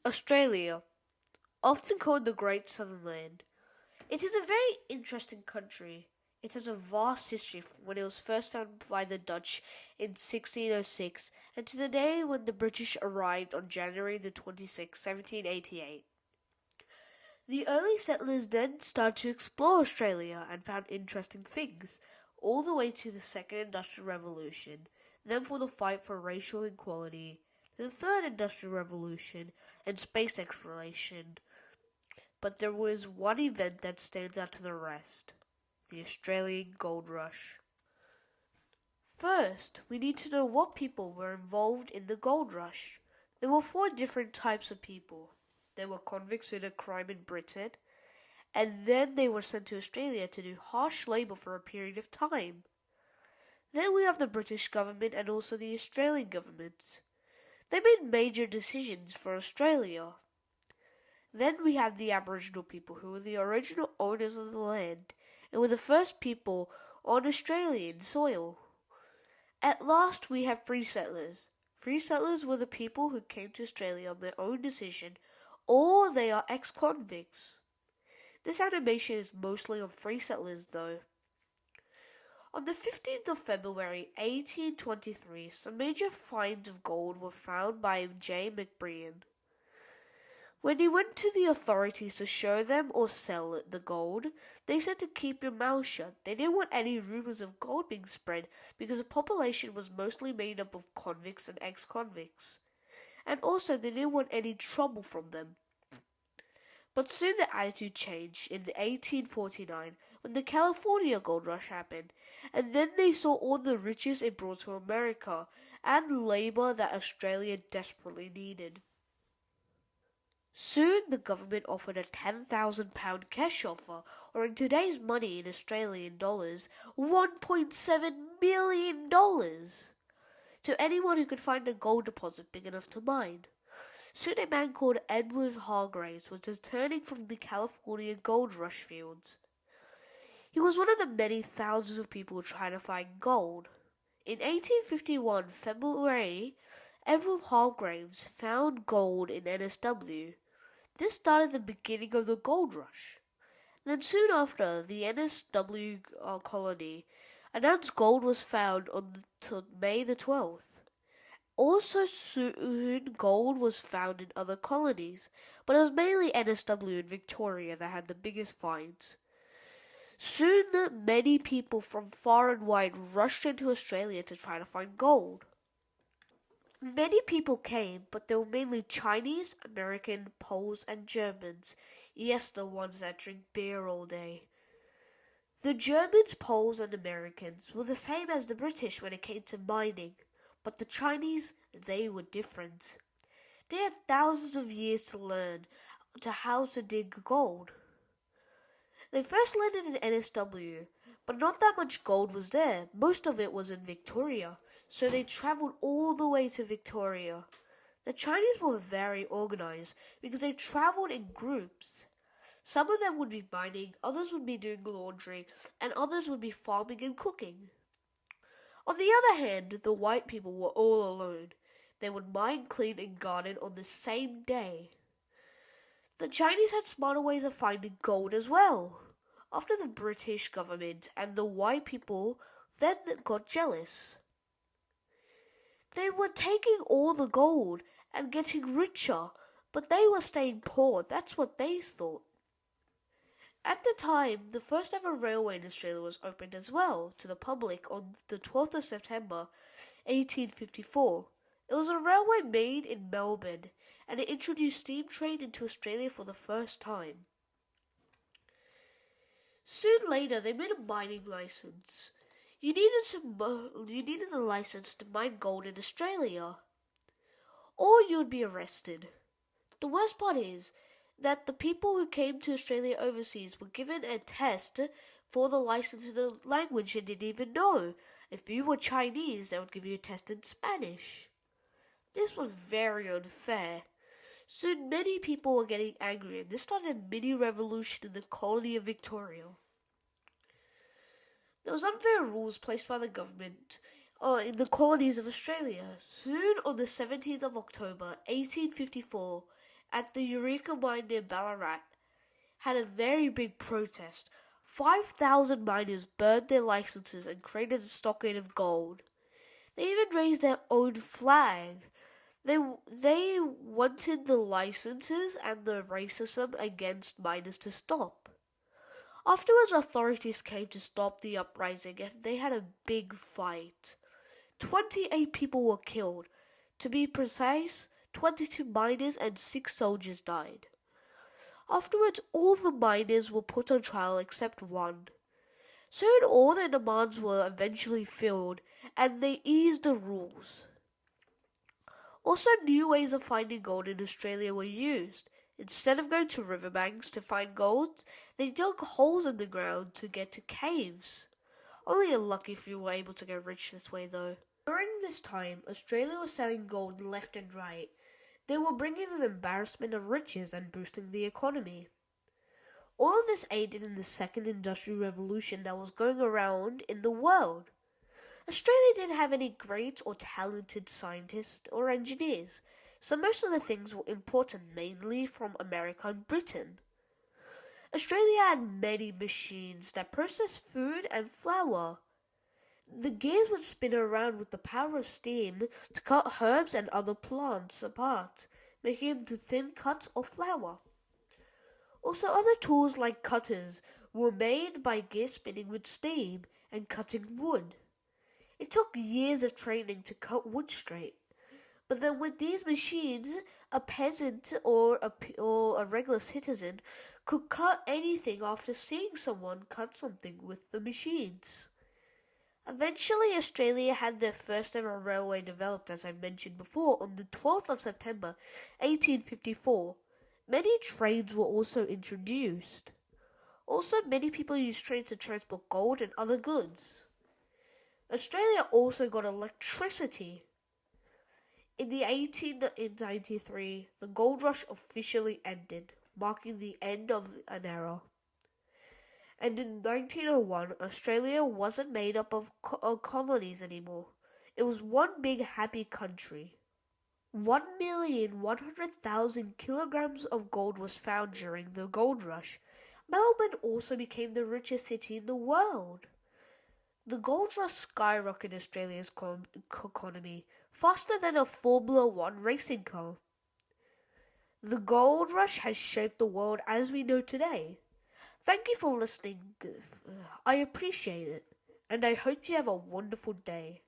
Australia, often called the Great Southern Land. It is a very interesting country. It has a vast history from when it was first founded by the Dutch in 1606 and to the day when the British arrived on January the 26th, 1788. The early settlers then started to explore Australia and found interesting things, all the way to the Second Industrial Revolution, then for the fight for racial equality, to the Third Industrial Revolution, and space exploration. But there was one event that stands out to the rest: the Australian Gold Rush. First, we need to know what people were involved in the gold rush. There were four different types of people. There were convicts who did crime in Britain, and then they were sent to Australia to do harsh labour for a period of time. Then we have the British government and also the Australian government. They made major decisions for Australia. Then we have the Aboriginal people, who were the original owners of the land and were the first people on Australian soil. At last we have free settlers. Free settlers were the people who came to Australia on their own decision, or they are ex-convicts. This animation is mostly on free settlers though. On the 15th of February 1823, some major finds of gold were found by J. McBrien. When he went to the authorities to show them or sell the gold, they said to keep your mouth shut. They didn't want any rumors of gold being spread because the population was mostly made up of convicts and ex-convicts. And also they didn't want any trouble from them. But soon the attitude changed in 1849 when the California gold rush happened, and then they saw all the riches it brought to America and labor that Australia desperately needed. Soon the government offered a £10,000 cash offer, or in today's money in Australian dollars, $1.7 million, to anyone who could find a gold deposit big enough to mine. Soon a man called Edward Hargraves was returning from the California gold rush fields. He was one of the many thousands of people trying to find gold. In 1851, February, Edward Hargraves found gold in NSW. This started the beginning of the gold rush. Then soon after, the NSW colony announced gold was found on May the 12th. Also soon gold was found in other colonies, but it was mainly NSW and Victoria that had the biggest finds. Soon many people from far and wide rushed into Australia to try to find gold. Many people came, but they were mainly Chinese, American, Poles, and Germans. Yes, the ones that drink beer all day. The Germans, Poles, and Americans were the same as the British when it came to mining, but the Chinese, they were different. They had thousands of years to learn how to dig gold. They first landed in NSW, but not that much gold was there. Most of it was in Victoria, so they travelled all the way to Victoria. The Chinese were very organized because they travelled in groups. Some of them would be mining, others would be doing laundry, and others would be farming and cooking. On the other hand, the white people were all alone. They would mine, clean, and garden on the same day. The Chinese had smarter ways of finding gold as well. After the British government and the white people then got jealous. They were taking all the gold and getting richer, but they were staying poor. That's what they thought. At the time, the first ever railway in Australia was opened as well to the public on the 12th of September 1854. It was a railway made in Melbourne, and it introduced steam train into Australia for the first time. Soon later, they made a mining license. You needed a license to mine gold in Australia, or you would be arrested. The worst part is that the people who came to Australia overseas were given a test for the license in a language they didn't even know. If you were Chinese, they would give you a test in Spanish. This was very unfair. Soon many people were getting angry, and this started a mini revolution in the colony of Victoria. There was unfair rules placed by the government in the colonies of Australia. Soon, on the 17th of October 1854, at the Eureka mine near Ballarat had a very big protest. 5,000 miners burned their licenses and created a stockade of gold. They even raised their own flag. They wanted the licenses and the racism against miners to stop. Afterwards, authorities came to stop the uprising and they had a big fight. 28 people were killed. To be precise, 22 miners and 6 soldiers died. Afterwards, all the miners were put on trial except one. Soon all their demands were eventually filled and they eased the rules. Also, new ways of finding gold in Australia were used. Instead of going to riverbanks to find gold, they dug holes in the ground to get to caves. Only a lucky few were able to get rich this way though. During this time, Australia was selling gold left and right. They were bringing an embarrassment of riches and boosting the economy. All of this aided in the second industrial revolution that was going around in the world. Australia didn't have any great or talented scientists or engineers, so most of the things were imported mainly from America and Britain. Australia had many machines that processed food and flour. The gears would spin around with the power of steam to cut herbs and other plants apart, making them into thin cuts of flour. Also, other tools like cutters were made by gear spinning with steam and cutting wood. It took years of training to cut wood straight. But then with these machines, a peasant or a regular citizen could cut anything after seeing someone cut something with the machines. Eventually, Australia had their first ever railway developed, as I mentioned before, on the 12th of September 1854. Many trains were also introduced. Also, many people used trains to transport gold and other goods. Australia also got electricity. In 1893, the gold rush officially ended, marking the end of an era. And in 1901, Australia wasn't made up of colonies anymore. It was one big happy country. 1,100,000 kilograms of gold was found during the gold rush. Melbourne also became the richest city in the world. The gold rush skyrocketed Australia's economy faster than a Formula One racing car. The gold rush has shaped the world as we know today. Thank you for listening. I appreciate it, and I hope you have a wonderful day.